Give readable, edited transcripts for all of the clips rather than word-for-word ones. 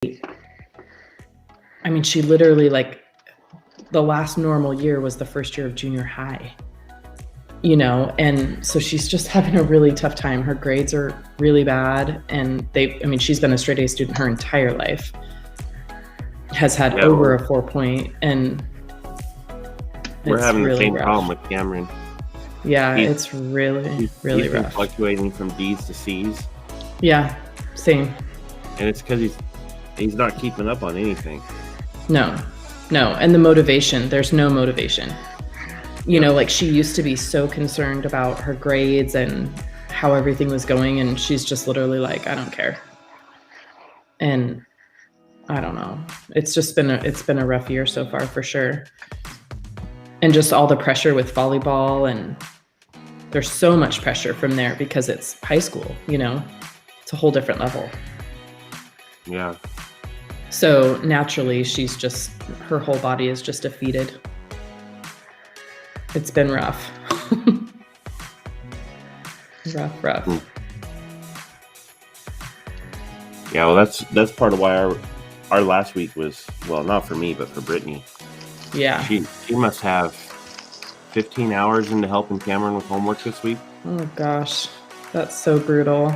I mean, she literally, like, the last normal year was the first year of junior high, you know, and so she's just having a really tough time. Her grades are really bad, and she's been a straight A student her entire life, has had over a 4.0, and we're having really the same rough. problem with Cameron. Yeah, it's really he's rough. Fluctuating from D's to C's. Yeah, same. And it's because he's not keeping up on anything. No, and the motivation, there's no motivation. You know, like, she used to be so concerned about her grades and how everything was going, and she's just literally like, I don't care. And I don't know. It's been a rough year so far, for sure. And just all the pressure with volleyball, and there's so much pressure from there because it's high school, you know. It's a whole different level. Yeah. So naturally, her whole body is just defeated. It's been rough. rough. Yeah, well, that's part of why our last week was, well, not for me, but for Brittany. Yeah. She must have 15 hours into helping Cameron with homework this week. Oh gosh, that's so brutal.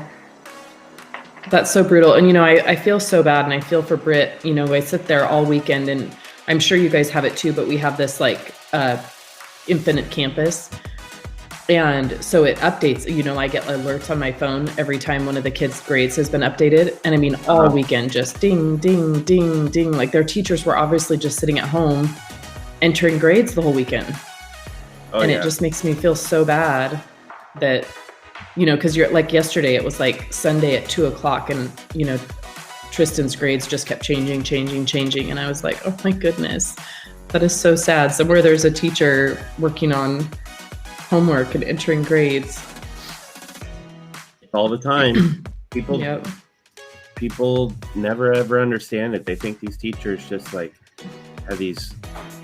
And, you know, I feel so bad, and I feel for Britt. You know, I sit there all weekend, and I'm sure you guys have it too, but we have this, like, infinite campus. And so it updates, you know, I get alerts on my phone every time one of the kids' grades has been updated. And I mean, all weekend, just ding, ding, ding, ding. Like, their teachers were obviously just sitting at home entering grades the whole weekend. It just makes me feel so bad that, you know, because you're like, yesterday it was like Sunday at 2:00, and, you know, Tristan's grades just kept changing. And I was like, oh my goodness, that is so sad. Somewhere there's a teacher working on homework and entering grades all the time. People never ever understand it. They think these teachers just, like, have these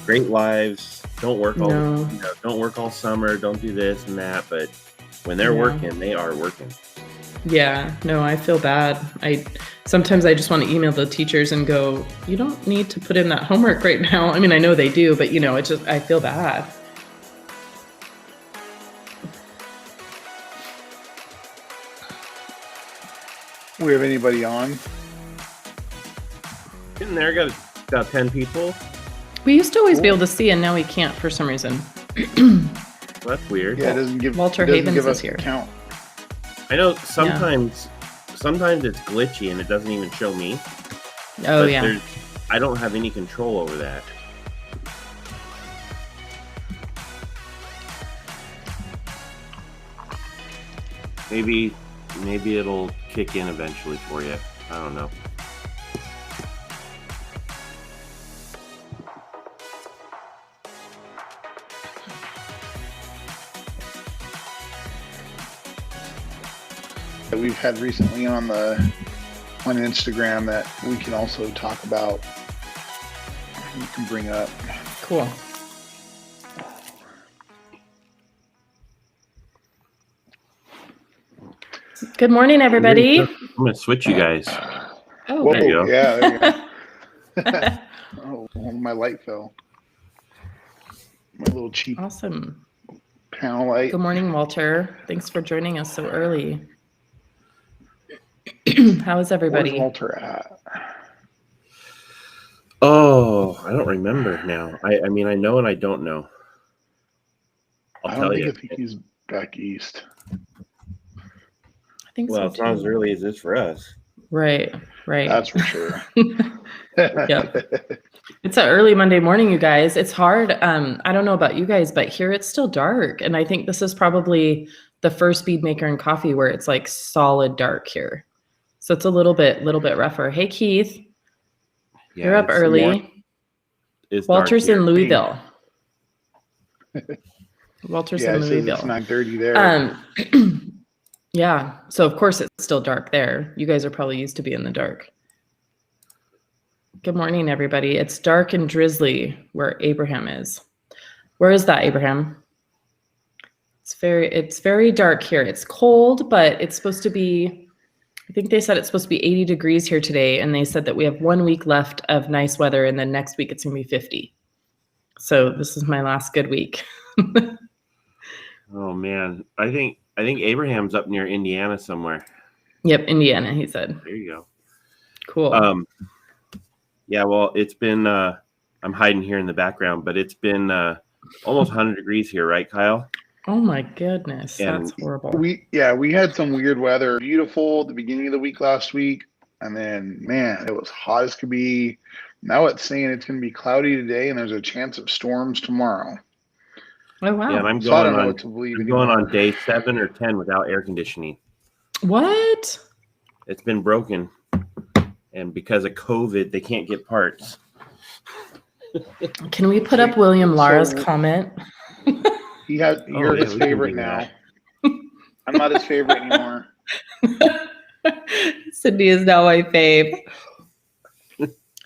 great lives, don't work all summer, don't do this and that, but when they're working, they are working. Yeah, no, I feel bad. Sometimes I just want to email the teachers and go, you don't need to put in that homework right now. I mean, I know they do, but, you know, I feel bad. We have anybody on? In there, got 10 people. We used to always be able to see, and now we can't for some reason. Well, that's weird. Yeah, it doesn't give Walter Havens is here. Count. I know sometimes it's glitchy and it doesn't even show me. Oh, yeah. I don't have any control over that. Maybe it'll kick in eventually for you. I don't know. That we've had recently on Instagram that we can also talk about. You can bring up. Cool. Good morning, everybody. I'm gonna switch you guys. Oh, whoa, there you go. Yeah, there you go. My light fell. My little cheap awesome panel light. Good morning, Walter. Thanks for joining us so early. How is everybody? Where's Walter at? Oh, I don't remember now. I mean, I know and I don't know. I think he's back east. I think so. Well, it's not as early as this for us. Right. That's for sure. Yep. It's an early Monday morning, you guys. It's hard. I don't know about you guys, but here it's still dark. And I think this is probably the first Bead Maker and Coffee where it's like solid dark here. So it's a little bit rougher. Hey, Keith. Yeah, you're up early. Walter's in Louisville. Walter's in Louisville. It's 9:30 there. Yeah. So of course it's still dark there. You guys are probably used to being in the dark. Good morning, everybody. It's dark and drizzly where Abraham is. Where is that, Abraham? It's very dark here. It's cold, but it's supposed to be I think they said it's supposed to be 80 degrees here today, and they said that we have 1 week left of nice weather, and then next week it's going to be 50. So this is my last good week. Oh man, I think Abraham's up near Indiana somewhere. Yep, Indiana, he said. There you go. Cool. Yeah, well, it's been I'm hiding here in the background, but it's been almost 100 degrees here, right, Kyle? Oh my goodness, And that's horrible. We had some weird weather. Beautiful at the beginning of the week last week, and then man, it was hot as could be. Now it's saying it's going to be cloudy today, and there's a chance of storms tomorrow. Oh wow. Yeah, and I'm So I going don't know on what to believe I'm going anymore. on day 7 or 10 without air conditioning. What? It's been broken, and because of COVID, they can't get parts. Can we put up William Lara's comment? You're his favorite now. I'm not his favorite anymore. Sydney is now my fave.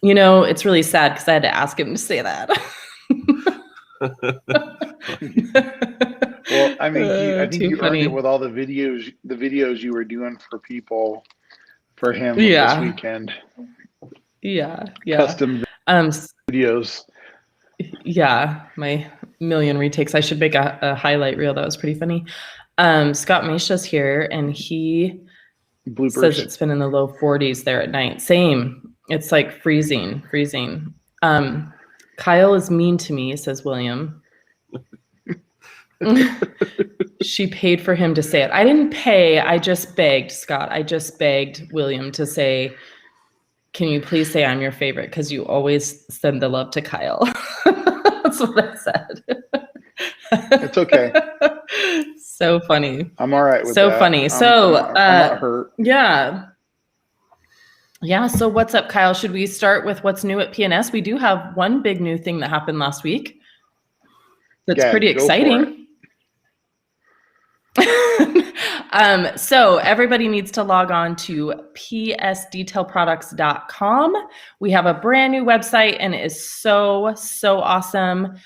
You know, it's really sad because I had to ask him to say that. Well, I mean, I think you earned funny. it with all the videos you were doing for people, for him Yeah. this weekend. Yeah. Custom videos. Yeah, my million retakes. I should make a highlight reel. That was pretty funny. Scott Mesha's here, and he Bloopers. says it's been in the low 40s there at night. Same. It's like freezing. Kyle is mean to me, says William. She paid for him to say it. I didn't pay. I just begged, Scott. I just begged William to say, can you please say I'm your favorite? Because you always send the love to Kyle. That's what I said. It's okay. So funny. I'm all right with So that. funny. I'm not hurt. Yeah. Yeah. So what's up, Kyle? Should we start with what's new at PNS? We do have one big new thing that happened last week. That's pretty go for exciting. So everybody needs to log on to psdetailproducts.com. We have a brand new website, and it is so awesome.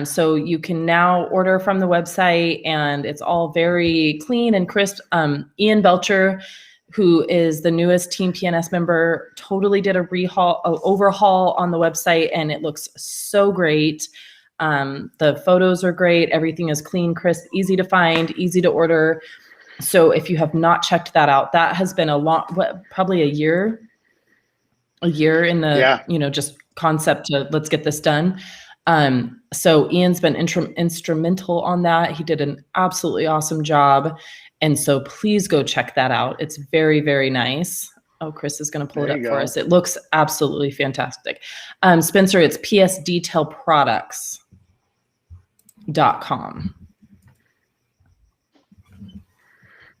So you can now order from the website, and it's all very clean and crisp. Ian Belcher, who is the newest Team PNS member, totally did a overhaul on the website, and it looks so great. The photos are great. Everything is clean, crisp, easy to find, easy to order. So if you have not checked that out, that has been probably a year in the, just concept to let's get this done. So Ian's been instrumental on that. He did an absolutely awesome job. And so please go check that out. It's very, very nice. Oh, Chris is going to pull it up for us. It looks absolutely fantastic. Spencer, it's psdetailproducts.com.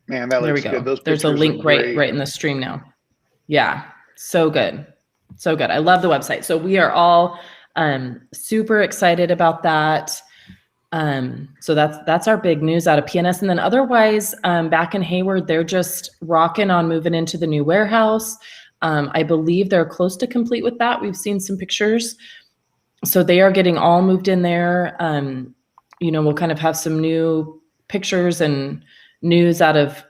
Man, that there looks we go. good. Those There's a link right in the stream now. Yeah, so good. So good. I love the website. So we are all super excited about that. So that's our big news out of PNS. And then otherwise, back in Hayward, they're just rocking on moving into the new warehouse. I believe they're close to complete with that. We've seen some pictures. So they are getting all moved in there. We'll kind of have some new pictures and news out of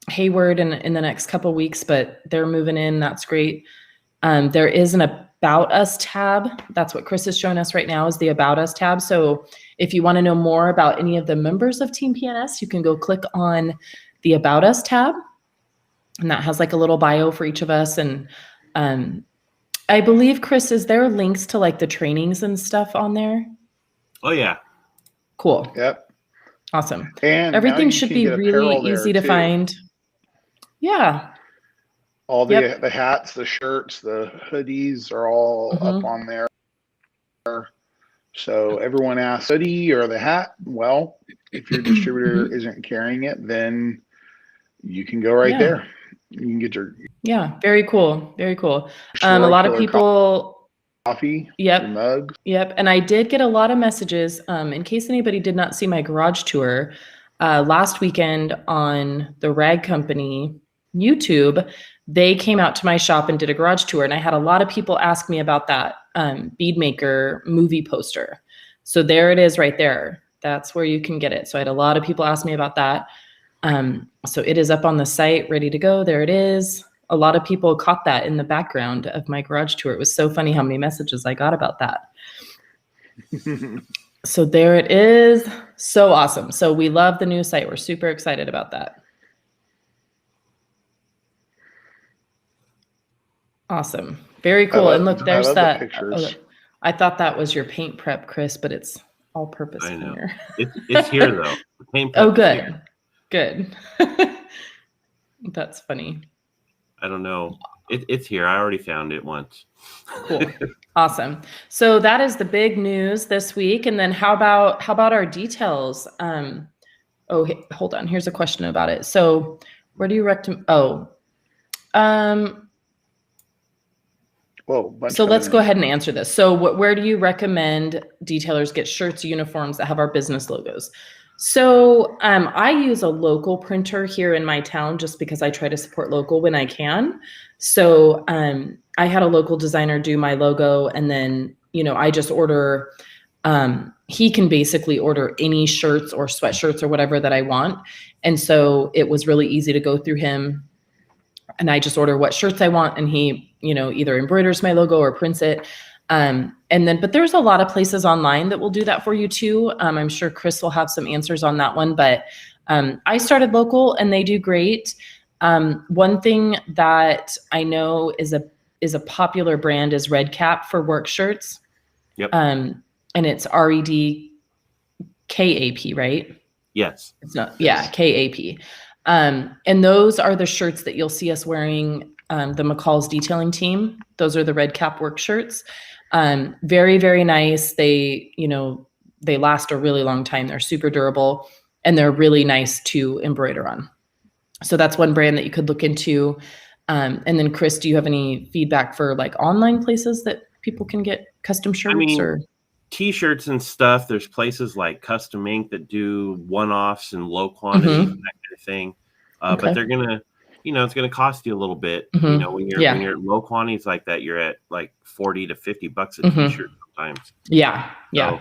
Hayward in the next couple weeks, but they're moving in. That's great. There is an About Us tab. That's what Chris is showing us right now, is the About Us tab. So if you want to know more about any of the members of Team PNS, you can go click on the About Us tab. And that has like a little bio for each of us. And I believe, Chris, is there links to like the trainings and stuff on there? Oh, yeah. Cool. Yep. Awesome. And everything should be really easy to find. Yeah. All the hats, the shirts, the hoodies are all up on there. So everyone asks, hoodie or the hat? Well, if your distributor isn't carrying it, then you can go right there. You can get your very cool. Very cool. A lot of people coffee, mugs. Yep. And I did get a lot of messages. In case anybody did not see my garage tour last weekend on the Rag Company YouTube, they came out to my shop and did a garage tour. And I had a lot of people ask me about that Bead Maker movie poster. So there it is right there. That's where you can get it. So I had a lot of people ask me about that. So it is up on the site, ready to go. There it is. A lot of people caught that in the background of my garage tour. It was so funny how many messages I got about that. So there it is. So awesome. So we love the new site. We're super excited about that. Awesome. Very cool. And look, there's that. Pictures. I thought that was your paint prep, Chris, but it's all purpose cleaner. It's here though. The paint prep good. Good. That's funny. I don't know. It's here. I already found it once. Cool. Awesome. So that is the big news this week. And then how about our details? Hold on. Here's a question about it. So where do you recommend? So let's go ahead and answer this. So where do you recommend detailers get shirts, uniforms that have our business logos? So I use a local printer here in my town just because I try to support local when I can. So I had a local designer do my logo, and then, I just order, he can basically order any shirts or sweatshirts or whatever that I want. And so it was really easy to go through him, and I just order what shirts I want, and he, either embroiders my logo or prints it. But there's a lot of places online that will do that for you too. I'm sure Chris will have some answers on that one, but I started local and they do great. One thing that I know is a popular brand is Red Cap for work shirts. Yep. And it's REDKAP, right? Yes. It's not, yeah, KAP. And those are the shirts that you'll see us wearing, the McCall's detailing team. Those are the Red Cap work shirts. Very, very nice. They, they last a really long time. They're super durable and they're really nice to embroider on. So that's one brand that you could look into. And then Chris, do you have any feedback for like online places that people can get custom shirts or T-shirts and stuff? There's places like Custom Ink that do one-offs and low quantities and that kind of thing. But they're gonna, it's gonna cost you a little bit. When you're at low quantities like that, you're at like $40 to $50 a T-shirt sometimes. Yeah. So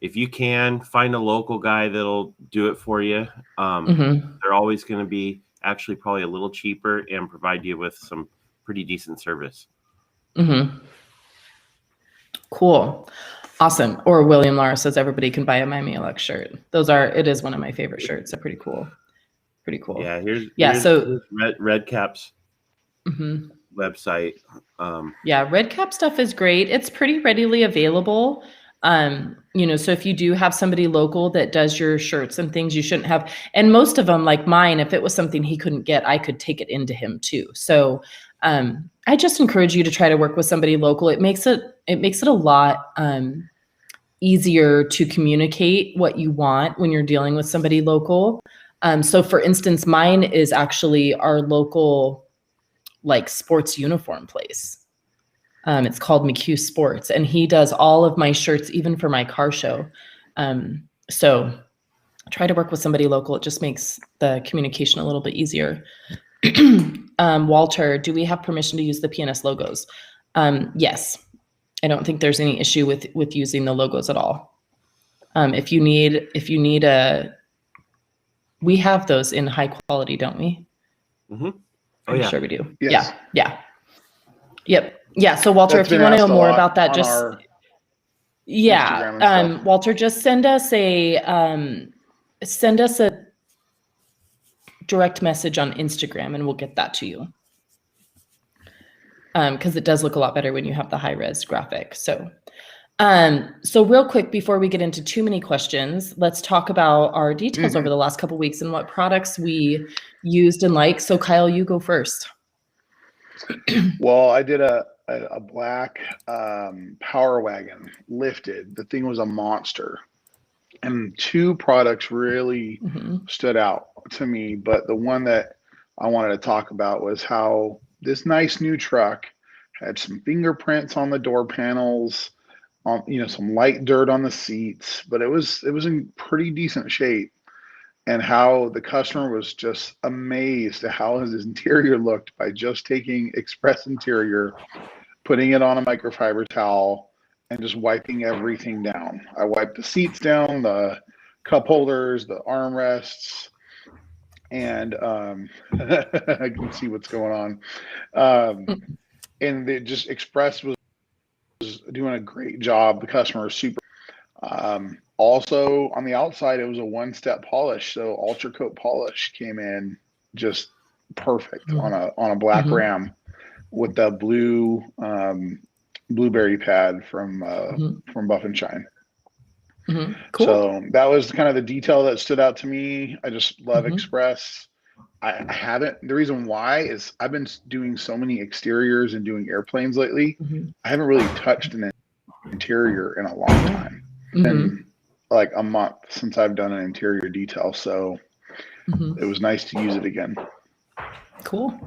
if you can find a local guy that'll do it for you, they're always going to be actually probably a little cheaper and provide you with some pretty decent service. Cool. Awesome. Or William Lara says everybody can buy a Miami Alex shirt. It is one of my favorite shirts. They're pretty cool. Pretty cool. Yeah. Here's Red Cap's website. Red Cap stuff is great. It's pretty readily available. So if you do have somebody local that does your shirts and things, you shouldn't have, and most of them like mine, if it was something he couldn't get, I could take it into him too. So, I just encourage you to try to work with somebody local. It makes it a lot, easier to communicate what you want when you're dealing with somebody local. So for instance, mine is actually our local, like sports uniform place. It's called McHugh Sports, and he does all of my shirts, even for my car show. So try to work with somebody local. It just makes the communication a little bit easier. Walter, do we have permission to use the PNS logos? Yes. I don't think there's any issue with using the logos at all. If you need we have those in high quality, don't we? I'm sure we do. Yes. Yeah. Yep. Yeah. So Walter, if you want to know more about that, just Walter, just send us a direct message on Instagram and we'll get that to you. Because it does look a lot better when you have the high res graphic. So real quick, before we get into too many questions, let's talk about our details over the last couple of weeks and what products we used and like. So Kyle, you go first. Well, I did a black Power Wagon lifted. The thing was a monster. And two products really stood out to me. But the one that I wanted to talk about was how this nice new truck had some fingerprints on the door panels, some light dirt on the seats, but it was in pretty decent shape. And how the customer was just amazed at how his interior looked by just taking Express Interior, putting it on a microfiber towel, and just wiping everything down. I wiped the seats down, the cup holders, the armrests, and I can see what's going on. And it just Express was doing a great job. The customer was super. Also on the outside, it was a one-step polish, so Ultra Coat polish came in just perfect on a black ram with the blue blueberry pad from Buff and Shine. Cool. So that was kind of the detail that stood out to me. I just love Express. I haven't. The reason why is I've been doing so many exteriors and doing airplanes lately. I haven't really touched an interior in a long time. Been like a month since I've done an interior detail, so it was nice to use it again. Cool.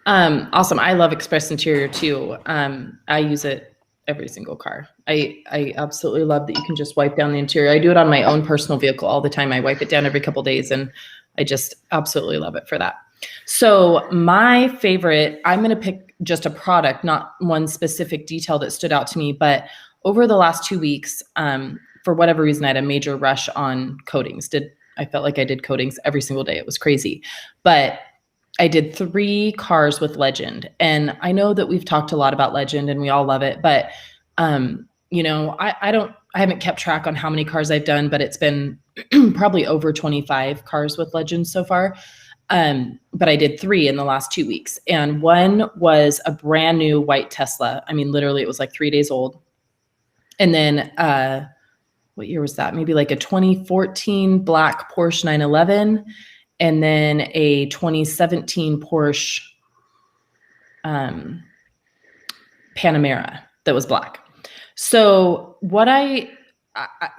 Awesome. I love Express Interior too. I use it every single car. I absolutely love that you can just wipe down the interior. I do it on my own personal vehicle all the time. I wipe it down every couple of days, and I just absolutely love it for that. So my favorite, I'm going to pick just a product, not one specific detail that stood out to me, but over the last 2 weeks, for whatever reason, I had a major rush on coatings. I felt like I did coatings every single day. It was crazy. But I did 3 cars with Legend. And I know that we've talked a lot about Legend and we all love it, but you know, I haven't kept track on how many cars I've done, but it's been probably over 25 cars with Legend so far. But I did 3 in the last 2 weeks. And one was a brand new white Tesla. I mean, literally it was like 3 days old. And then, what year was that? Maybe like a 2014 black Porsche 911, and then a 2017 Porsche Panamera that was black. So what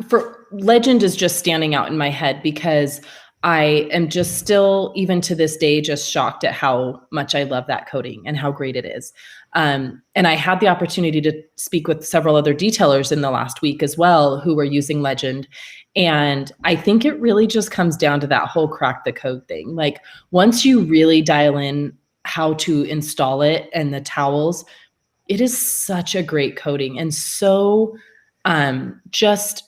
for Legend is just standing out in my head because I am just still, even to this day, just shocked at how much I love that coating and how great it is. And I had the opportunity to speak with several other detailers in the last week as well who were using Legend. And I think it really just comes down to that whole crack the code thing. Like once you really dial in how to install it and the towels, it is such a great coating and so just,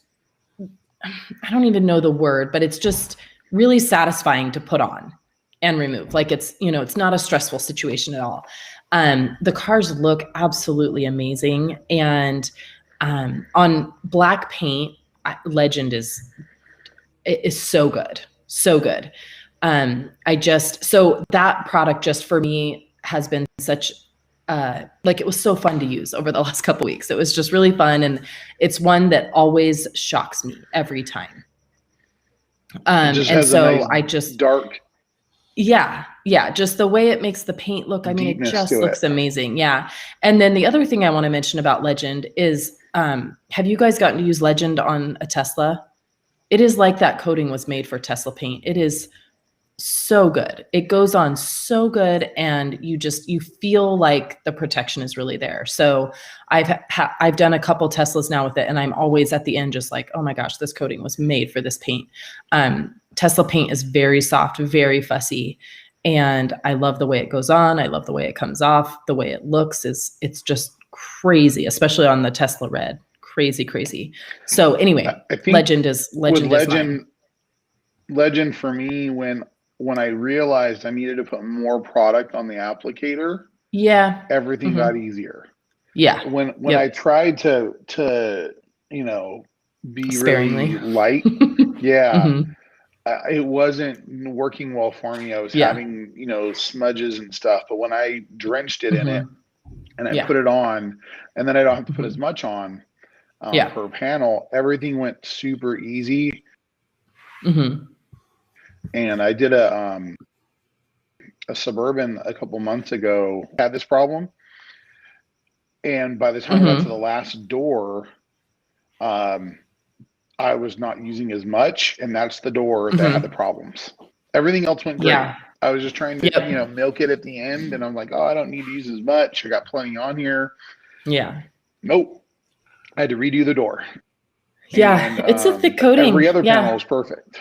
I don't even know the word, but it's just really satisfying to put on and remove. Like it's, you know, it's not a stressful situation at all. The cars look absolutely amazing. And on black paint, Legend is so good. So good. So that product just for me has been such like it was so fun to use over the last couple weeks. It was just really fun. And it's one that always shocks me every time. And so nice I just dark. Yeah. Just the way it makes the paint look. I mean, it just looks amazing. Yeah. And then the other thing I want to mention about Legend is, have you guys gotten to use Legend on a Tesla? It is like that coating was made for Tesla paint. It is so good. It goes on so good. And you feel like the protection is really there. So I've done a couple Teslas now with it. And I'm always at the end, just like, oh my gosh, this coating was made for this paint. Tesla paint is very soft, very fussy. And I love the way it goes on. I love the way it comes off. The way it looks it's just crazy, especially on the Tesla Red. Crazy. So anyway, I think Legend is mine. Legend for me, when I realized I needed to put more product on the applicator, everything got easier. Yeah. When I tried to be sparingly really light, it wasn't working well for me. I was having smudges and stuff, but when I drenched it in it and I put it on, and then I don't have to put as much on per panel, everything went super easy. And I did a Suburban a couple months ago, had this problem. And by the time I got to the last door, I was not using as much. And that's the door that had the problems. Everything else went great. Yeah. I was just trying to, milk it at the end. And I'm like, oh, I don't need to use as much. I got plenty on here. Yeah. Nope. I had to redo the door. Yeah. And, it's a thick coating. Every other panel was perfect.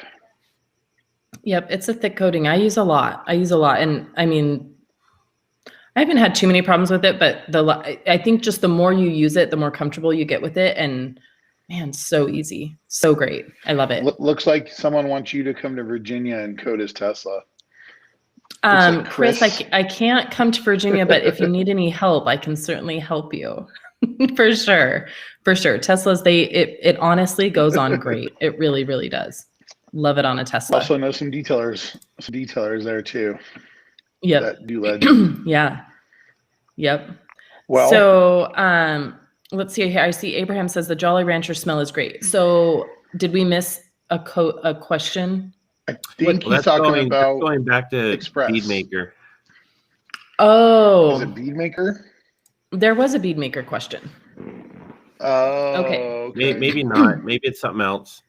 Yep, it's a thick coating. I use a lot. And I mean, I haven't had too many problems with it, but I think just the more you use it, the more comfortable you get with it. And Man, so easy. So great. I love it. Looks like someone wants you to come to Virginia and code his Tesla. Like Chris, I can't come to Virginia, but if you need any help, I can certainly help you. For sure. For sure. Teslas, it honestly goes on great. It really, really does. Love it on a Tesla. Also know some detailers there too. Yep. That do legend. Yeah. Yep. Well, so let's see here. I see Abraham says the Jolly Rancher smell is great. So did we miss a question? I think he's talking about going back to Express. Bead Maker. Oh. Is it Bead Maker? There was a Bead Maker question. Okay. Maybe not. Maybe it's something else.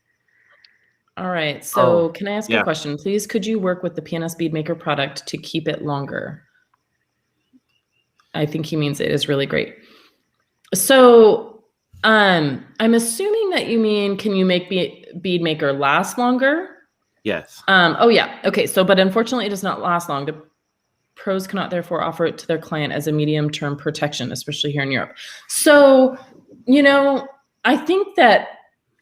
All right. So can I ask a question? Please, could you work with the PNS Bead Maker product to keep it longer? I think he means it is really great. So I'm assuming that you mean, can you make Bead Maker last longer? Yes. Oh yeah. Okay. So, but unfortunately it does not last long. The pros cannot therefore offer it to their client as a medium-term protection, especially here in Europe. So, I think that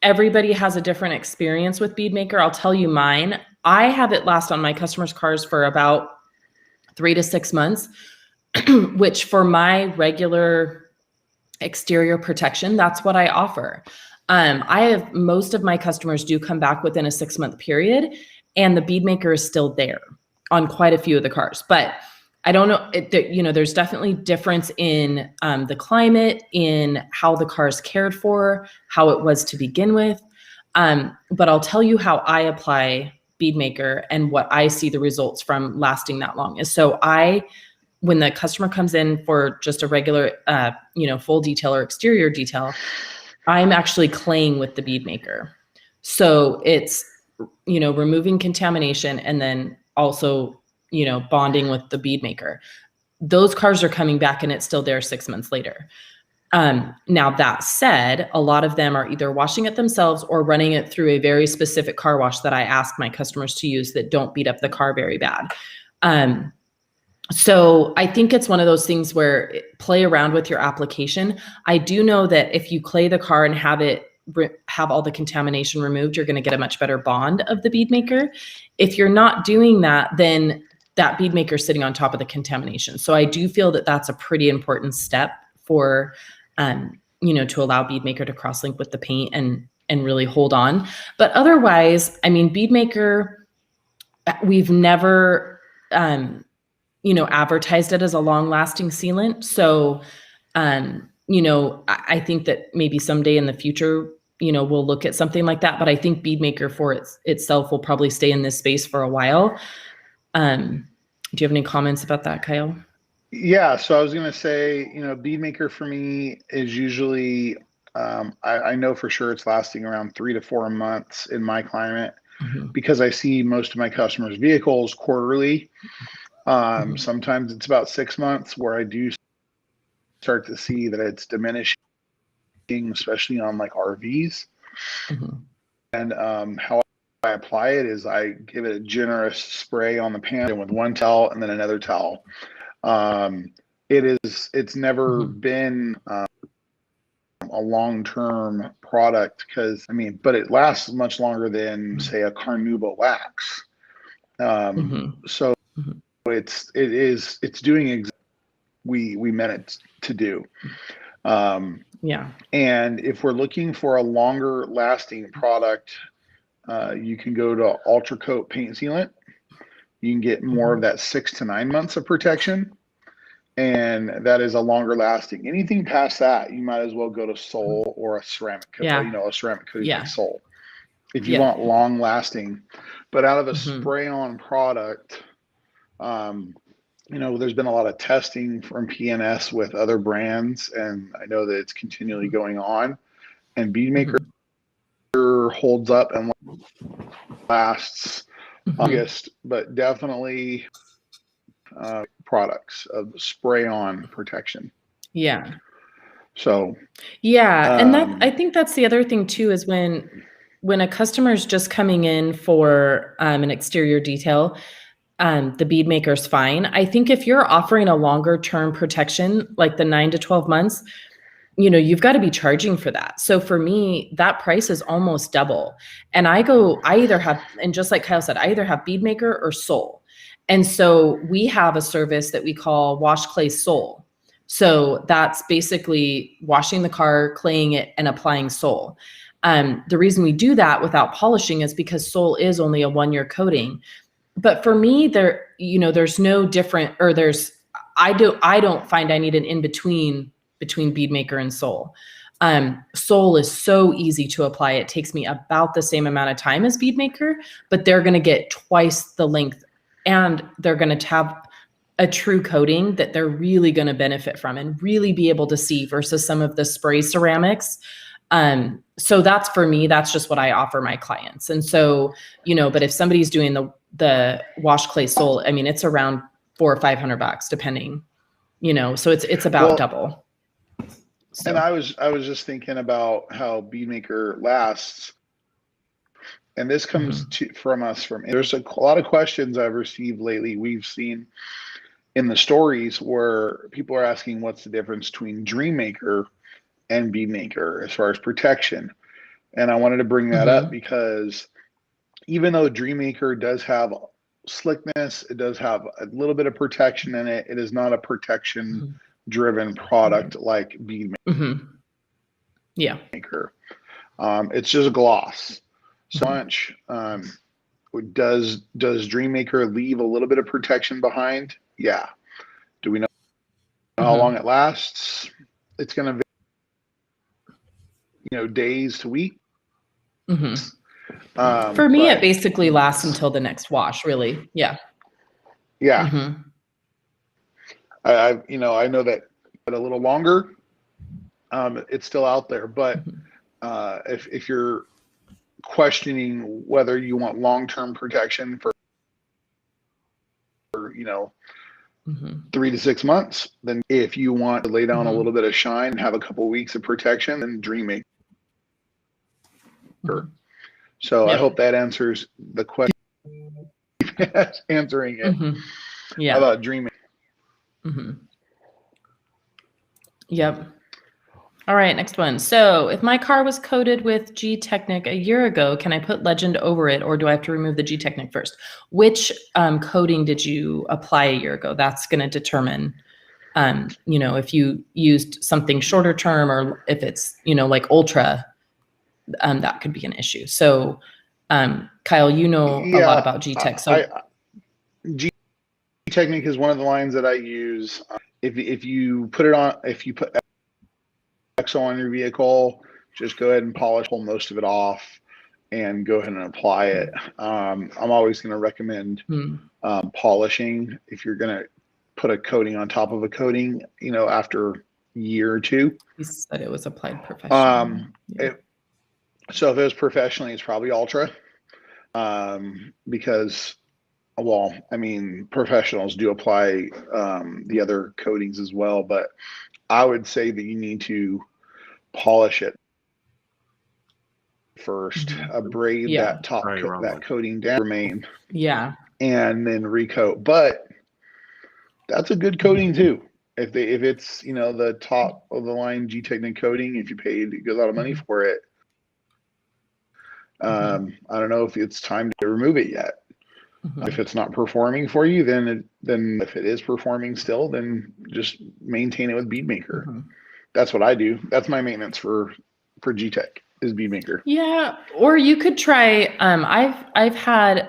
everybody has a different experience with Bead Maker. I'll tell you mine. I have it last on my customers' cars for about 3 to 6 months, which for my regular exterior protection, that's what I offer. Most of my customers do come back within a 6-month period, and the Bead Maker is still there on quite a few of the cars. But I don't know, there's definitely difference in the climate, in how the car is cared for, how it was to begin with. But I'll tell you how I apply Bead Maker and what I see the results from lasting that long is. So when the customer comes in for just a regular, full detail or exterior detail, I'm actually claying with the Bead Maker. So it's, removing contamination and then also, bonding with the Bead Maker. Those cars are coming back and it's still there 6 months later. Now that said, a lot of them are either washing it themselves or running it through a very specific car wash that I ask my customers to use that don't beat up the car very bad. So I think it's one of those things where play around with your application. I do know that if you clay the car and have all the contamination removed, you're going to get a much better bond of the Bead Maker. If you're not doing that, then that Bead Maker is sitting on top of the contamination. So I do feel that that's a pretty important step for, to allow Bead Maker to cross-link with the paint and really hold on. But otherwise, Bead Maker, we've never, advertised it as a long-lasting sealant. So, I think that maybe someday in the future, we'll look at something like that. But I think Bead Maker for itself will probably stay in this space for a while. Do you have any comments about that, Kyle? Yeah, so I was going to say, Bead Maker for me is usually, I know for sure it's lasting around 3 to 4 months in my climate, because I see most of my customers' vehicles quarterly. Sometimes it's about 6 months where I do start to see that it's diminishing, especially on like RVs. And how I apply it is I give it a generous spray on the pan with one towel and then another towel. It's never been a long-term product but it lasts much longer than say a Carnauba wax. So it's doing exactly we meant it to do. And if we're looking for a longer lasting product, you can go to Ultra Coat paint sealant. You can get more of that 6 to 9 months of protection, and that is a longer lasting. Anything past that, you might as well go to Sol or a ceramic coat. A ceramic coating like Sol if you want long lasting. But out of a spray on product, there's been a lot of testing from PNS with other brands, and I know that it's continually going on. And Bead Maker holds up and lasts longest, but definitely products of spray-on protection. Yeah. So. Yeah, and I think that's the other thing too is when a customer is just coming in for an exterior detail. The Bead Maker's fine. I think if you're offering a longer term protection, like the 9 to 12 months, you've got to be charging for that. So for me, that price is almost double. And I either have, and just like Kyle said, I either have Bead Maker or Soul. And so we have a service that we call Wash Clay Soul. So that's basically washing the car, claying it, and applying Soul. The reason we do that without polishing is because Soul is only a 1-year coating. But for me, there's no different, or I don't find I need an in-between between Bead Maker and Soul. Soul is so easy to apply. It takes me about the same amount of time as Bead Maker, but they're going to get twice the length, and they're going to have a true coating that they're really going to benefit from and really be able to see versus some of the spray ceramics. So that's, for me, that's just what I offer my clients. And so, but if somebody's doing the Wash Clay Soul, I mean, it's around $400 or $500 depending, so it's about double. So. And I was just thinking about how Bead Maker lasts. And this comes there's a lot of questions I've received lately. We've seen in the stories where people are asking what's the difference between Dream Maker and Bead Maker as far as protection. And I wanted to bring that up because even though Dream Maker does have slickness, it does have a little bit of protection in it. It is not a protection driven product like Bead Maker. It's just gloss. So much. Does Dream Maker leave a little bit of protection behind? Yeah. Do we know how long it lasts? It's going to, days to weeks. For me, it basically lasts until the next wash, really. Yeah. Yeah. I know that a little longer, it's still out there, but if you're questioning whether you want long-term protection for 3 to 6 months, then if you want to lay down a little bit of shine and have a couple of weeks of protection, then Dream Maker. So I hope that answers the question. Answering it. Yeah. How about Dream Maker? Yep. All right, next one. So if my car was coated with G-Technic a year ago, can I put Legend over it, or do I have to remove the G-Technic first? Which coating did you apply a year ago? That's going to determine, if you used something shorter term, or if it's, like Ultra, that could be an issue. So Kyle, a lot about G-Tech. So G-Technic is one of the lines that I use. If you put Exo on your vehicle, just go ahead and pull most of it off and go ahead and apply it. I'm always going to recommend polishing if you're going to put a coating on top of a coating, after a year or two. You said it was applied professionally. So if it was professionally, it's probably Ultra, because, professionals do apply the other coatings as well, but I would say that you need to polish it first, abrade that top that coating down, remain, and then recoat. But that's a good coating too. If it's the top of the line G-Technic coating, if you paid a good lot of money for it, I don't know if it's time to remove it yet. If it's not performing for you, then if it is performing still, then just maintain it with Bead Maker. That's what I do. That's my maintenance for G-Tech is Bead Maker. Yeah, or you could try. I've had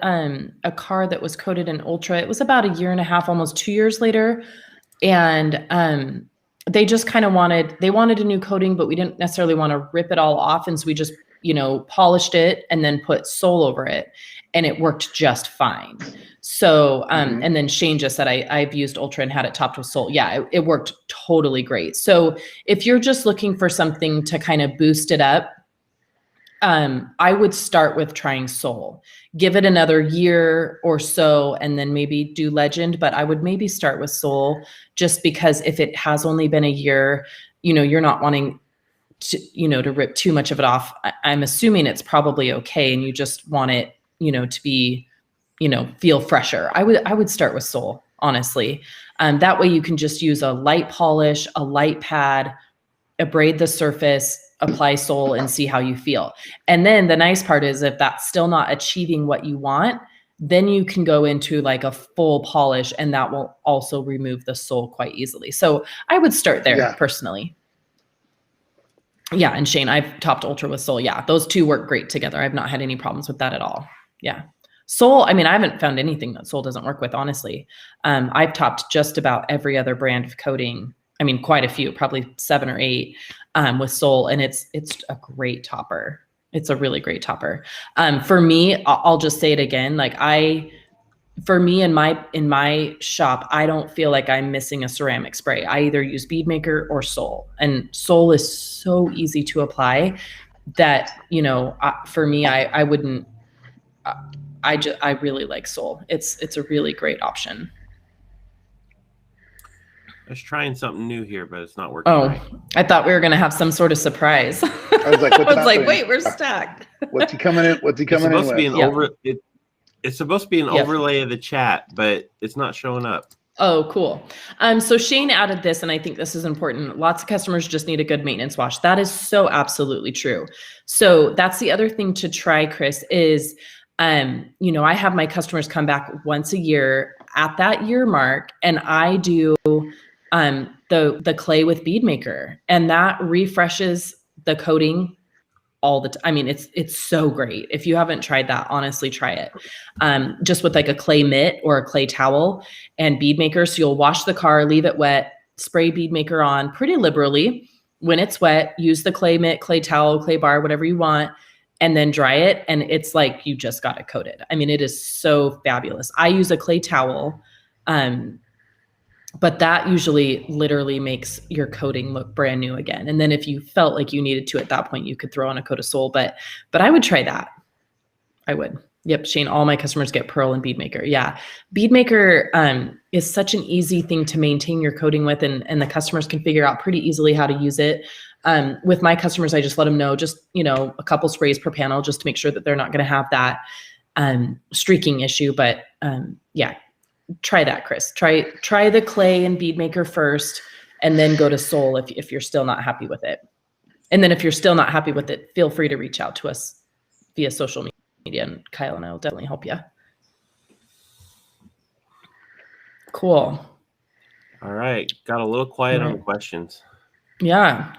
a car that was coated in Ultra. It was about a year and a half, almost 2 years later, and they just kind of wanted a new coating, but we didn't necessarily want to rip it all off, and so we just polished it and then put Soul over it. And it worked just fine. So, and then Shane just said, I've used Ultra and had it topped with Soul. Yeah, it worked totally great. So if you're just looking for something to kind of boost it up, I would start with trying Soul. Give it another year or so, and then maybe do Legend. But I would maybe start with Soul, just because if it has only been a year, you're not wanting to, to rip too much of it off. I'm assuming it's probably okay, and you just want it, to be, feel fresher. I would start with Soul, honestly. That way you can just use a light polish, a light pad, abrade the surface, apply sole, and see how you feel. And then the nice part is if that's still not achieving what you want, then you can go into like a full polish, and that will also remove the sole quite easily. So I would start there personally. Yeah. And Shane, I've topped Ultra with sole. Yeah. Those two work great together. I've not had any problems with that at all. Yeah. Sole, I mean, I haven't found anything that sole doesn't work with, honestly. I've topped just about every other brand of coating. I mean, quite a few, probably 7 or 8 with sole, and it's a great topper. It's a really great topper. For me, I'll just say it again. Like for me in my shop, I don't feel like I'm missing a ceramic spray. I either use Bead Maker or sole, and sole is so easy to apply that, you know, for me, I wouldn't. I really like sole. It's a really great option. I was trying something new here, but it's not working. Oh, right. I thought we were gonna have some sort of surprise. I was like, I was like, wait, we're stuck. What's he coming in? What's he coming in with? It's supposed to be an overlay of the chat, but it's not showing up. Oh, cool. So Shane added this, and I think this is important. Lots of customers just need a good maintenance wash. That is so absolutely true. So that's the other thing to try, Chris, is, you know, I have my customers come back once a year at that year mark, and I do the clay with Bead Maker, and that refreshes the coating all the time. I mean, it's so great. If you haven't tried that, honestly, try it. Just with like a clay mitt or a clay towel and Bead Maker. So you'll wash the car, leave it wet, spray Bead Maker on pretty liberally. When it's wet, use the clay mitt, clay towel, clay bar, whatever you want, and then dry it. And it's like you just got it coated. I mean, it is so fabulous. I use a clay towel, but that usually literally makes your coating look brand new again. And then if you felt like you needed to at that point, you could throw on a coat of sole, but I would try that. I would. Yep, Shane, all my customers get Pearl and Bead Maker. Yeah, Bead Maker is such an easy thing to maintain your coating with, and the customers can figure out pretty easily how to use it. With my customers, I just let them know, just, you know, a couple sprays per panel just to make sure that they're not going to have that streaking issue. But yeah, try that, Chris. Try the clay and Bead Maker first, and then go to sole if you're still not happy with it. And then if you're still not happy with it, feel free to reach out to us via social media, and Kyle and I will definitely help you. Cool. All right. Got a little quiet on the questions. Yeah.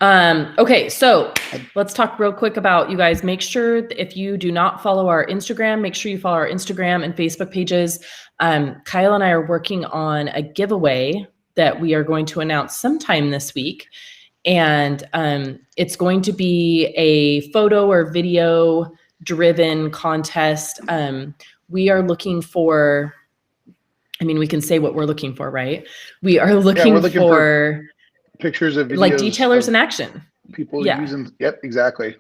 Okay, so let's talk real quick about, you guys, make sure that if you do not follow our Instagram, make sure you follow our Instagram and Facebook pages. Kyle and I are working on a giveaway that we are going to announce sometime this week. And it's going to be a photo or video driven contest. We are looking for, I mean, we can say what we're looking for, right? We are looking, for pictures of videos, like detailers in action. People using, yep, exactly.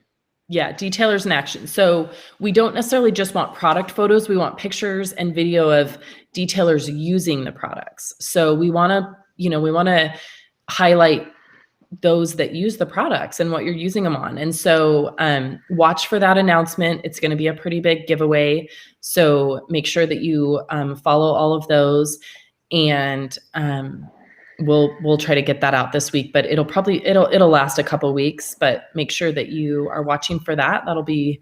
Yeah, detailers in action. So we don't necessarily just want product photos. We want pictures and video of detailers using the products. So we want to, you know, we want to highlight those that use the products and what you're using them on. And so watch for that announcement. It's going to be a pretty big giveaway. So make sure that you follow all of those, and we'll try to get that out this week, but it'll last a couple weeks, but make sure that you are watching for that. That'll be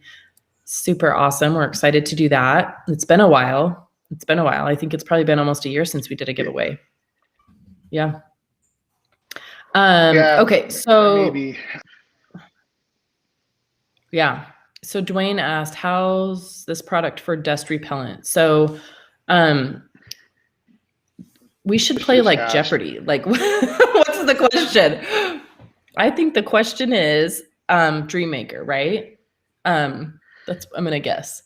super awesome. We're excited to do that. It's been a while. I think it's probably been almost a year since we did a giveaway. Yeah. Okay. So maybe. Yeah. So Dwayne asked, how's this product for dust repellent? So, we should play like Jeopardy. Like, what's the question? I think the question is Dream Maker, right? I'm gonna guess.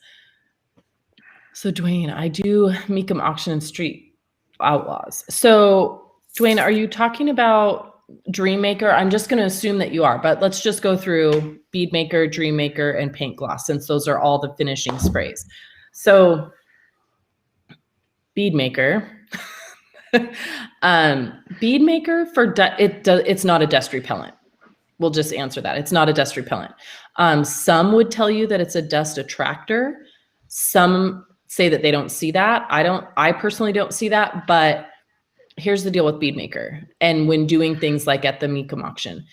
So Dwayne, I do Meekum Auction and Street Outlaws. So Dwayne, are you talking about Dream Maker? I'm just gonna assume that you are, but let's just go through Bead Maker, Dream Maker, and Paint Gloss, since those are all the finishing sprays. So Bead Maker. Bead Maker it's not a dust repellent. We'll just answer that. It's not a dust repellent. Some would tell you that it's a dust attractor. Some say that they don't see that. I personally don't see that, but here's the deal with Bead Maker. And when doing things like at the Meekum auction,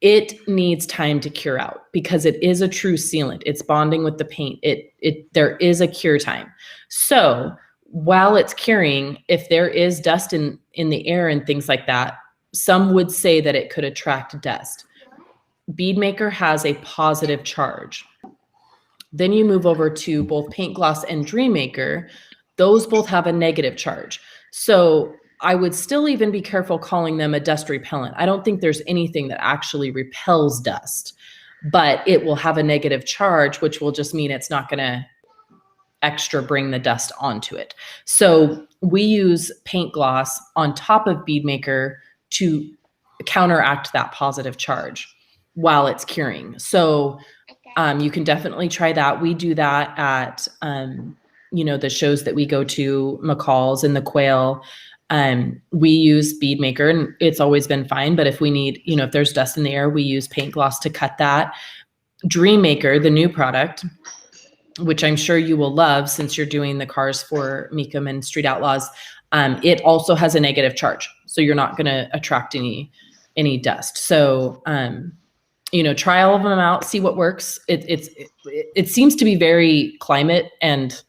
It needs time to cure out because it is a true sealant. It's bonding with the paint. There is a cure time. So while it's curing, if there is dust in the air and things like that, some would say that it could attract dust. Bead Maker has a positive charge. Then you move over to both Paint Gloss and Dream Maker. Those both have a negative charge. So I would still even be careful calling them a dust repellent. I don't think there's anything that actually repels dust, but it will have a negative charge, which will just mean it's not going to extra bring the dust onto it. So we use Paint Gloss on top of Bead Maker to counteract that positive charge while it's curing. So you can definitely try that. We do that at, the shows that we go to, McCall's and the Quail. We use Bead Maker and it's always been fine. But if we need, if there's dust in the air, we use Paint Gloss to cut that. Dream Maker, the new product, which I'm sure you will love since you're doing the cars for Meekum and Street Outlaws. It also has a negative charge. So you're not going to attract any dust. So, try all of them out, see what works. It seems to be very climate and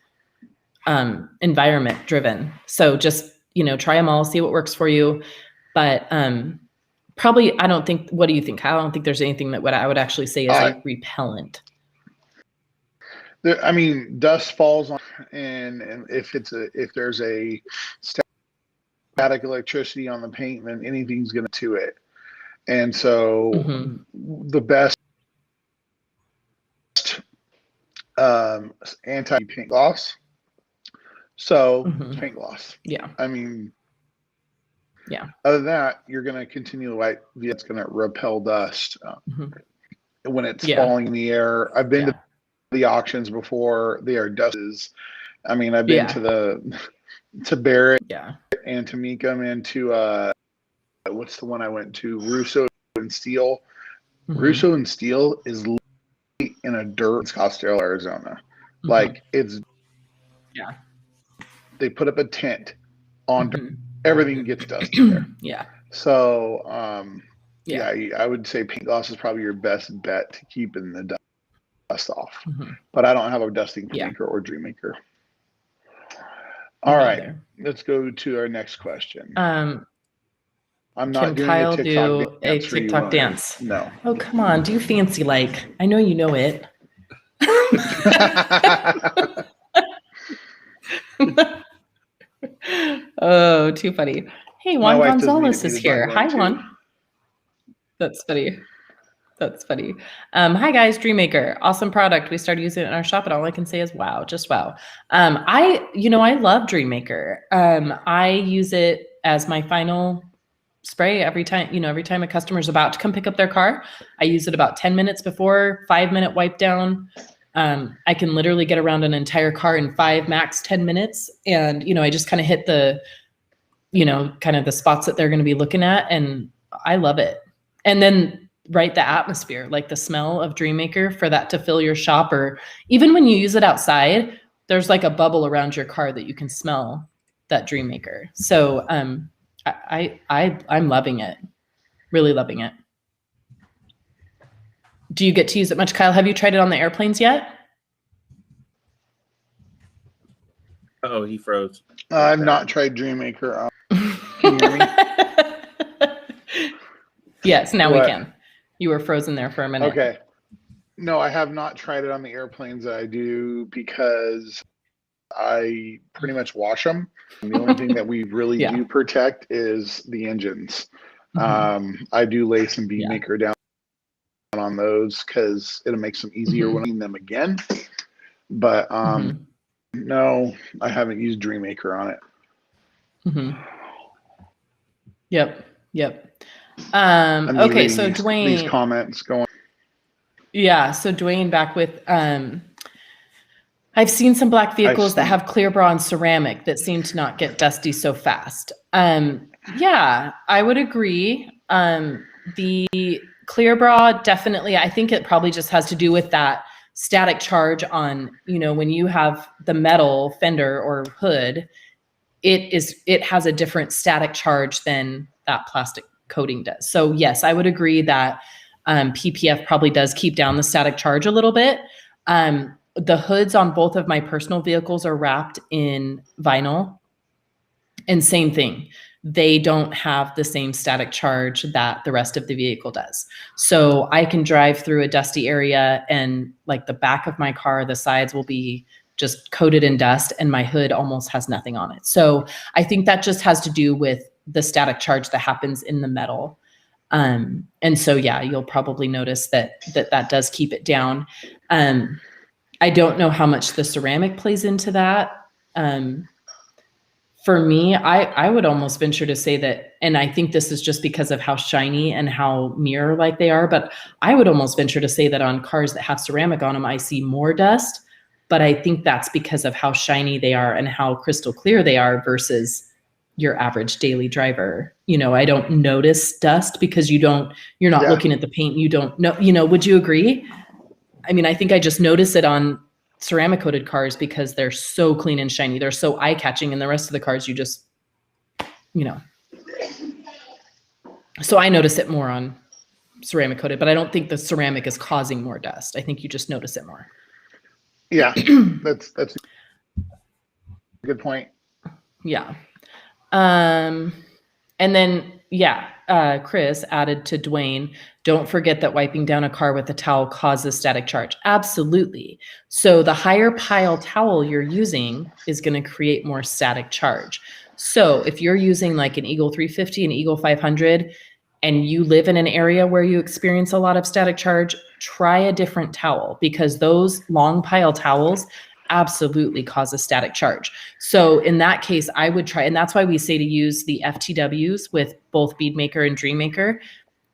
environment driven. So just, try them all, see what works for you. But probably, what do you think, Kyle? I don't think there's anything that I would actually say is a repellent. Dust falls on, and if there's a static electricity on the paint, then anything's going to it. And so the best anti-paint gloss. So Paint Gloss. Yeah. Yeah. Other than that, you're going to continue to wipe. It's going to repel dust when it's falling in the air. I've been to the auctions before. They are dusts. I've been to Barrett and to Meekum and to what's the one I went to? Russo and Steel. Russo and Steel is in a dirt in Scottsdale, Arizona. Like it's they put up a tent on dirt. Everything gets dusty there. So I would say Paint Gloss is probably your best bet to keeping the dust off. But I don't have a dusting maker or Dream Maker. All right, let's go to our next question. I'm not doing Kyle a TikTok dance. No. Oh, come on. Do fancy like. I know you know it. Oh, too funny. Hey, Juan Gonzalez is here. Hi, Juan. That's funny. Hi, guys. Dream Maker. Awesome product. We started using it in our shop, and all I can say is wow. Just wow. I love Dream Maker. I use it as my final spray every time a customer's about to come pick up their car. I use it about 10 minutes before, 5-minute wipe down. I can literally get around an entire car in 5, max 10 minutes. And, I just kind of hit the, kind of the spots that they're going to be looking at. And I love it. And then the atmosphere, like the smell of Dream Maker for that to fill your shop, or even when you use it outside, there's like a bubble around your car that you can smell that Dream Maker. So, I'm loving it. Really loving it. Do you get to use it much, Kyle? Have you tried it on the airplanes yet? Oh, he froze. I've not tried Dream Maker. Can you hear me? Yes, now we can. You were frozen there for a minute. Okay. No, I have not tried it on the airplanes. I do because I pretty much wash them. And the only thing that we really do protect is the engines. I do lay some Bead Maker down on those because it'll make them easier when I clean them again. But no, I haven't used Dream Maker on it. Yep. Okay, so Dwayne, these comments going. Yeah, so Dwayne back with I've seen some black vehicles that have clear bra and ceramic that seem to not get dusty so fast. Yeah, I would agree. The clear bra, definitely, I think it probably just has to do with that static charge on, when you have the metal fender or hood, it has a different static charge than that plastic coating does. So yes, I would agree that PPF probably does keep down the static charge a little bit. The hoods on both of my personal vehicles are wrapped in vinyl, and same thing. They don't have the same static charge that the rest of the vehicle does. So I can drive through a dusty area and like the back of my car, the sides will be just coated in dust and my hood almost has nothing on it. So I think that just has to do with the static charge that happens in the metal. And so, yeah, you'll probably notice that does keep it down. I don't know how much the ceramic plays into that. For me, I would almost venture to say that, and I think this is just because of how shiny and how mirror-like they are, but I would almost venture to say that on cars that have ceramic on them, I see more dust, but I think that's because of how shiny they are and how crystal clear they are versus your average daily driver. You know, I don't notice dust because you're not looking at the paint. You don't know, would you agree? I mean, I think I just notice it on ceramic coated cars because they're so clean and shiny. They're so eye catching, and the rest of the cars you just, so I notice it more on ceramic coated, but I don't think the ceramic is causing more dust. I think you just notice it more. Yeah, that's a good point. Yeah. And then, Chris added to Dwayne, don't forget that wiping down a car with a towel causes static charge. Absolutely. So the higher pile towel you're using is going to create more static charge. So if you're using like an Eagle 350, an Eagle 500, and you live in an area where you experience a lot of static charge, try a different towel, because those long pile towels absolutely cause a static charge. So in that case, I would try, and that's why we say to use the FTWs with both Bead Maker and Dream Maker,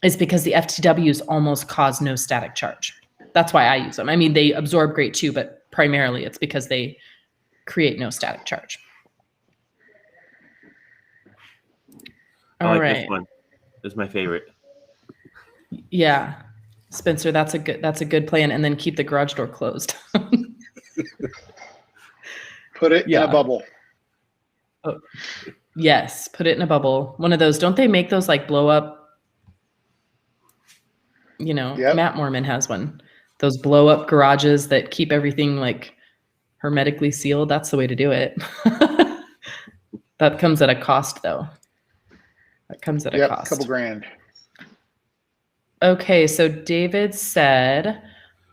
is because the FTWs almost cause no static charge. That's why I use them. I mean, they absorb great too, but primarily it's because they create no static charge. I like this one. This is my favorite. Yeah. Spencer, that's a good plan. And then keep the garage door closed. Put it in a bubble. Oh, yes, put it in a bubble. One of those. Don't they make those like blow up? Matt Mormon has one. Those blow up garages that keep everything like hermetically sealed. That's the way to do it. That comes at a cost, though. That comes at a cost. A couple grand. Okay, so David said,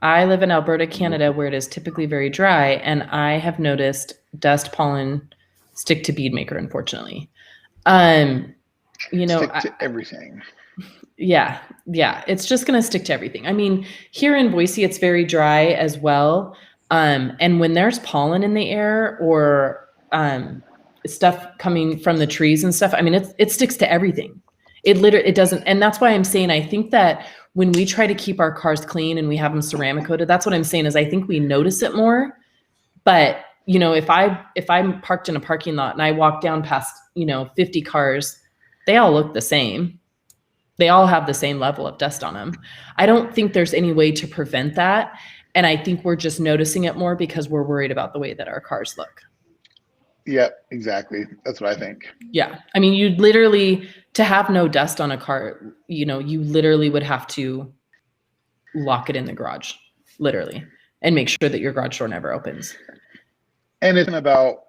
I live in Alberta, Canada, where it is typically very dry, and I have noticed dust pollen stick to Bead Maker, unfortunately. Stick to everything. Yeah, it's just going to stick to everything. I mean, here in Boise, it's very dry as well. And when there's pollen in the air or stuff coming from the trees and stuff, I mean, it sticks to everything. It doesn't. And that's why I'm saying, I think that when we try to keep our cars clean and we have them ceramic coated, that's what I'm saying is I think we notice it more. But, if I'm parked in a parking lot and I walk down past, 50 cars, they all look the same. They all have the same level of dust on them. I don't think there's any way to prevent that. And I think we're just noticing it more because we're worried about the way that our cars look. Yeah, exactly. That's what I think. Yeah. I mean, you'd literally, to have no dust on a car, you literally would have to lock it in the garage, literally, and make sure that your garage door never opens. And it's about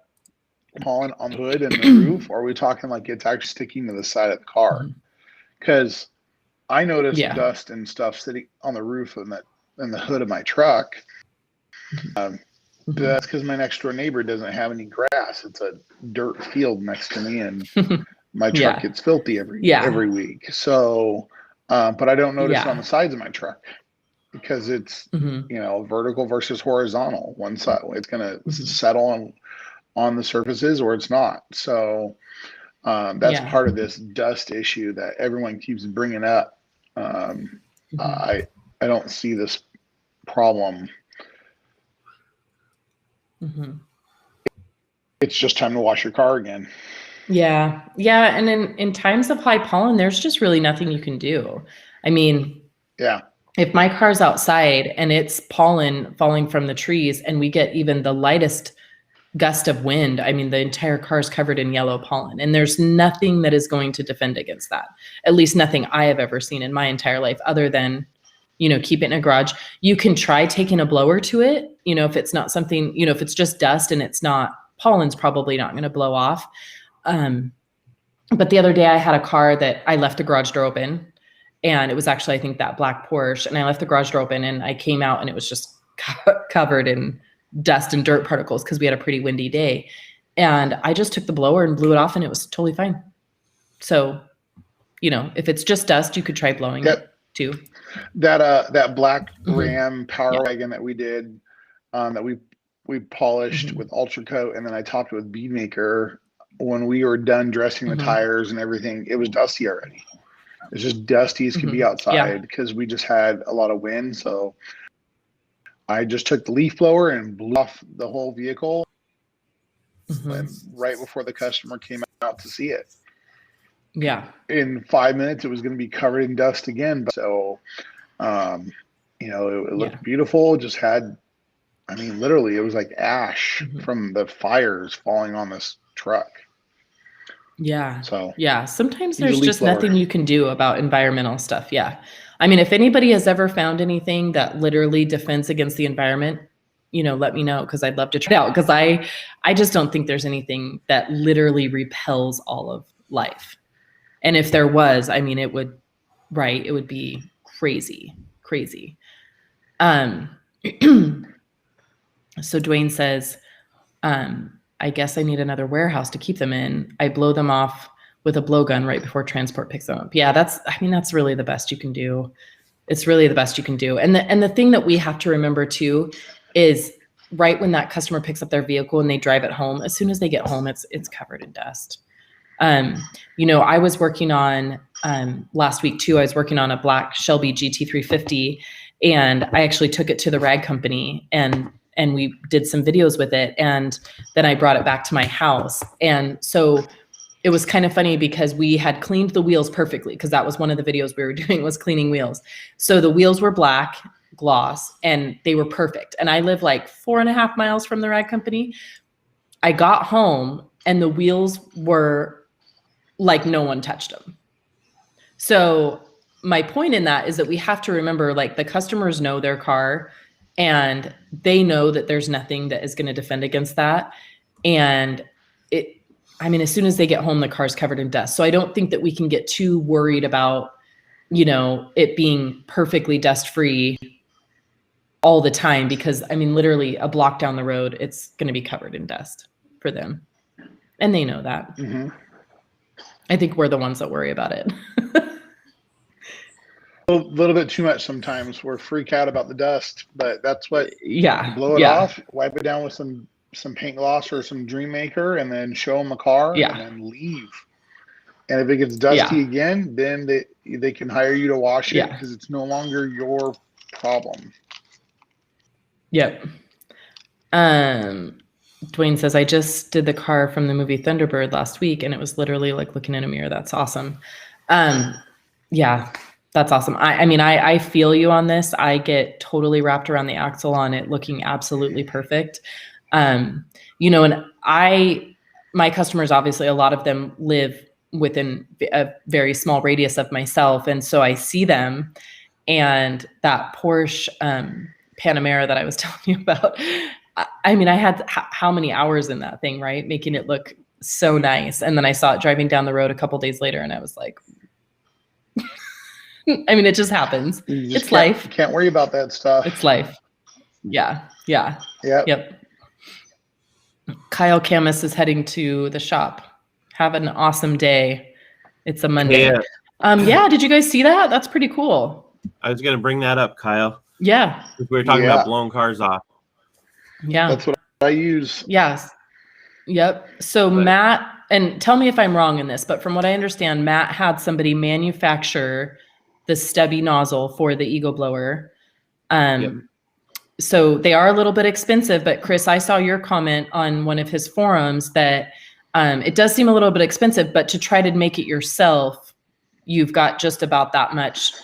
pollen on the hood and the roof, or are we talking like it's actually sticking to the side of the car? Because I noticed dust and stuff sitting on the roof and the hood of my truck. That's because my next door neighbor doesn't have any grass. It's a dirt field next to me, and my truck gets filthy every week. So, but I don't notice it on the sides of my truck because it's vertical versus horizontal. One side it's going to settle on the surfaces, or it's not. So that's part of this dust issue that everyone keeps bringing up. I don't see this problem. It's just time to wash your car again. Yeah. And in times of high pollen, there's just really nothing you can do. I mean, if my car's outside and it's pollen falling from the trees and we get even the lightest gust of wind, I mean, the entire car is covered in yellow pollen, and there's nothing that is going to defend against that. At least nothing I have ever seen in my entire life, other than, keep it in a garage. You can try taking a blower to it, if it's not something, if it's just dust and it's not, pollen's probably not going to blow off. But the other day I had a car that I left the garage door open, and it was actually, I think, that black Porsche, and I left the garage door open and I came out and it was just covered in dust and dirt particles because we had a pretty windy day. And I just took the blower and blew it off and it was totally fine. So, if it's just dust, you could try blowing it too. That black Ram Power Wagon that we did, that we polished with Ultra Coat, and then I topped it with Bead Maker. When we were done dressing the tires and everything, it was dusty already. It's just dusty as can be outside because we just had a lot of wind. So I just took the leaf blower and blew off the whole vehicle right before the customer came out to see it. Yeah. In 5 minutes, it was going to be covered in dust again. So, it looked beautiful. Just had, literally, it was like ash from the fires falling on this truck. Yeah. So, sometimes there's just nothing you can do about environmental stuff. Yeah. If anybody has ever found anything that literally defends against the environment, let me know, because I'd love to try it out, because I just don't think there's anything that literally repels all of life. And if there was, it would be crazy. So Dwayne says, I guess I need another warehouse to keep them in. I blow them off with a blowgun right before transport picks them up. Yeah, that's really the best you can do. It's really the best you can do. And the thing that we have to remember too is right when that customer picks up their vehicle and they drive it home, as soon as they get home, it's covered in dust. I was working on, last week too, I was working on a black Shelby GT350, and I actually took it to the rag company and we did some videos with it. And then I brought it back to my house. And so it was kind of funny because we had cleaned the wheels perfectly, because that was one of the videos we were doing, was cleaning wheels. So the wheels were black gloss and they were perfect. And I live like 4.5 miles from the rag company. I got home and the wheels were like no one touched them. So my point in that is that we have to remember, like, the customers know their car and they know that there's nothing that is going to defend against that. And as soon as they get home, the car's covered in dust. So I don't think that we can get too worried about, it being perfectly dust free all the time, because literally a block down the road, it's going to be covered in dust for them. And they know that. I think we're the ones that worry about it. A little bit too much sometimes. We're freak out about the dust, but that's what. Blow it off, wipe it down with some paint gloss or some Dream Maker, and then show them a car, and then leave. And if it gets dusty again, then they can hire you to wash it, because it's no longer your problem. Yep. Dwayne says, I just did the car from the movie Thunderbird last week, and it was literally like looking in a mirror. That's awesome. That's awesome. I feel you on this. I get totally wrapped around the axle on it looking absolutely perfect. And my customers, obviously, a lot of them live within a very small radius of myself. And so I see them, and that Porsche Panamera that I was telling you about, I had how many hours in that thing, right? Making it look so nice. And then I saw it driving down the road a couple days later, and I was like, it just happens. It's life. Can't worry about that stuff. It's life. Yeah. Yep. Kyle Camus is heading to the shop. Have an awesome day. It's a Monday. Yeah. Did you guys see that? That's pretty cool. I was going to bring that up, Kyle. Yeah. We were talking about blowing cars off. Yeah. That's what I use. Yes. Yep. So Matt, and tell me if I'm wrong in this, but from what I understand, Matt had somebody manufacture the stubby nozzle for the Eagle blower. So they are a little bit expensive, but Chris, I saw your comment on one of his forums that it does seem a little bit expensive, but to try to make it yourself, you've got just about that much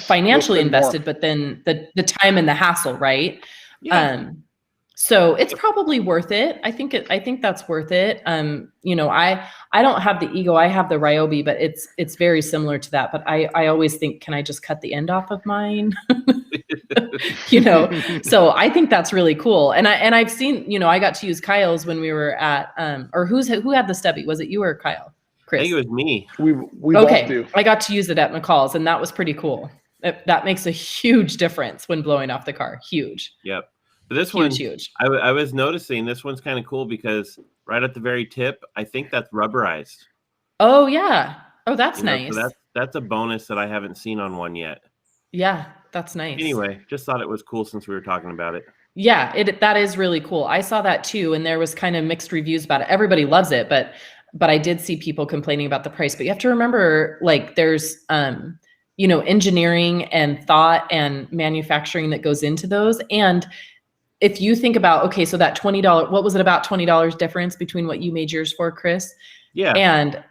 financially invested, but then the time and the hassle, right? So it's probably worth it. I think that's worth it. You know, I don't have the Ego, I have the Ryobi, but it's very similar to that. But I always think, can I just cut the end off of mine? You know, so I think that's really cool. And I've seen, you know, I got to use Kyle's when we were at or who had the stubby? Was it you or Kyle? Chris? I think it was me. We both do. I got to use it at McCall's, and that was pretty cool. That makes a huge difference when blowing off the car. Huge. Yep. But this huge. I was noticing this one's kind of cool because right at the very tip, I think that's rubberized. Oh yeah. Oh, that's nice. So that's a bonus that I haven't seen on one yet. Yeah, that's nice. Anyway, just thought it was cool since we were talking about it. Yeah, that is really cool. I saw that too, and there was kind of mixed reviews about it. Everybody loves it, but I did see people complaining about the price. But you have to remember, like, there's you know, engineering and thought and manufacturing that goes into those. And if you think about, okay, so that $20, what was it, about $20 difference between what you made yours for, Chris? Yeah. And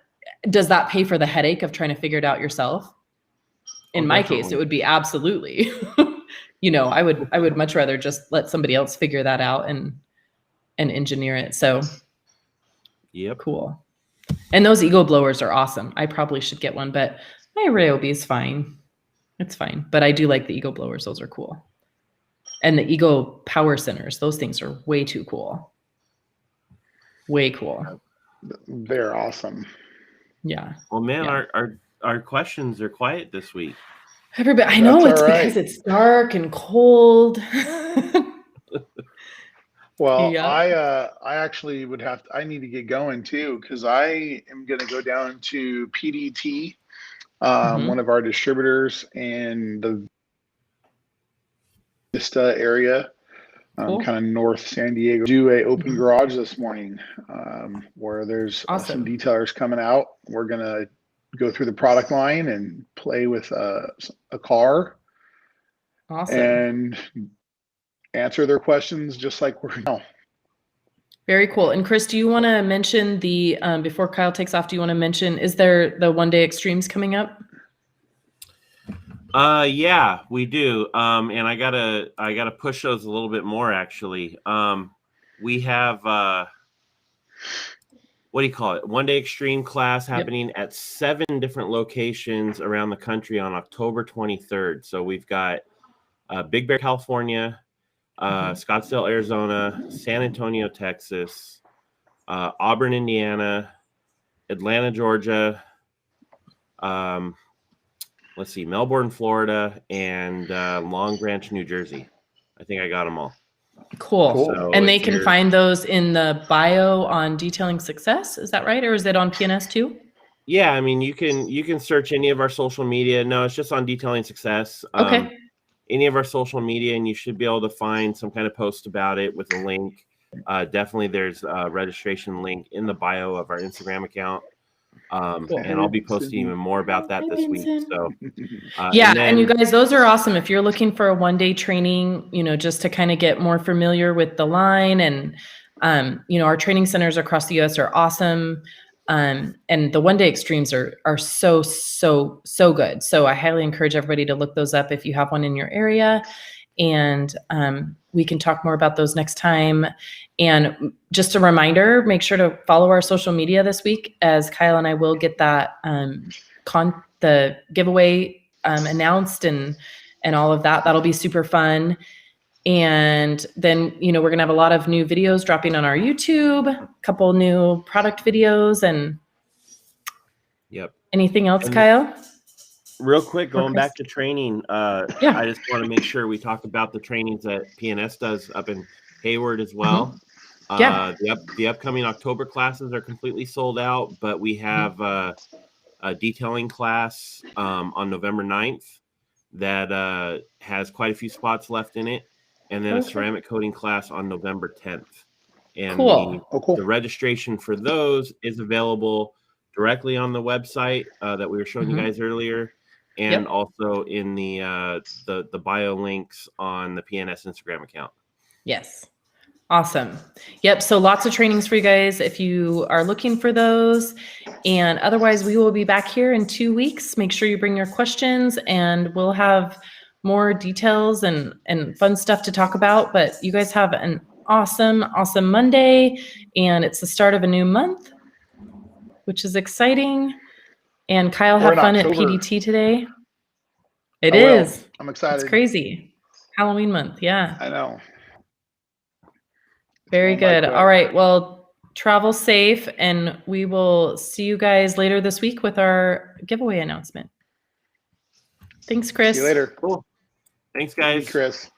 does that pay for the headache of trying to figure it out yourself? In my case, it would be absolutely. You know, I would much rather just let somebody else figure that out and engineer it. So yep. Cool. And those Ego blowers are awesome. I probably should get one, but my Ryobi is fine. It's fine. But I do like the Ego blowers. Those are cool. And the Ego power centers, those things are way too cool. Way cool. They're awesome. Yeah. Well, man, our questions are quiet this week. Everybody, I know it's because it's dark and cold. Well, yeah. I actually I need to get going too, because I am going to go down to PDT, one of our distributors in the Vista area, cool. Kind of North San Diego. Do a open garage this morning, where there's some detailers coming out. We're going to go through the product line and play with a car. Awesome. And answer their questions just like we're now. Very cool. And Chris, do you want to mention the before Kyle takes off, do you want to mention, is there the one day extremes coming up? Yeah, we do. And I gotta push those a little bit more actually. We have what do you call it? One day extreme class happening at 7 different locations around the country on October 23rd. So we've got Big Bear, California, Scottsdale, Arizona, San Antonio, Texas, Auburn, Indiana, Atlanta, Georgia, let's see, Melbourne, Florida, and Long Branch, New Jersey. I think I got them all. Cool. So and they can find those in the bio on Detailing Success. Is that right? Or is it on PNS too? Yeah, I mean, you can search any of our social media. No, it's just on Detailing Success. Okay. Any of our social media, and you should be able to find some kind of post about it with a link. Definitely there's a registration link in the bio of our Instagram account. Cool. And I'll be posting even more about that this week. So yeah, and you guys, those are awesome. If you're looking for a one-day training, you know, just to kind of get more familiar with the line, and you know, our training centers across the US are awesome. And the one-day extremes are so good. So I highly encourage everybody to look those up if you have one in your area. And we can talk more about those next time. And just a reminder, make sure to follow our social media this week, as Kyle and I will get that the giveaway announced and all of that. That'll be super fun. And then, you know, we're going to have a lot of new videos dropping on our YouTube, a couple new product videos, and anything else, and Kyle? Real quick, going back to training, I just want to make sure we talk about the trainings that PNS does up in Hayward as well. The upcoming October classes are completely sold out, but we have a detailing class on November 9th that has quite a few spots left in it, and then a ceramic coating class on November 10th. And the registration for those is available directly on the website that we were showing you guys earlier, and also in the bio links on the PNS Instagram account. Yes. Awesome. Yep. So lots of trainings for you guys if you are looking for those. And otherwise, we will be back here in 2 weeks. Make sure you bring your questions, and we'll have more details and fun stuff to talk about. But you guys have an awesome Monday, and it's the start of a new month, which is exciting. And Kyle, We're have in fun October. at PDT today. It I will. is. I'm excited. It's crazy. Halloween month. Yeah. I know. Very good. All right. Well, travel safe, and we will see you guys later this week with our giveaway announcement. Thanks, Chris. See you later. Cool. Thanks, guys. Chris.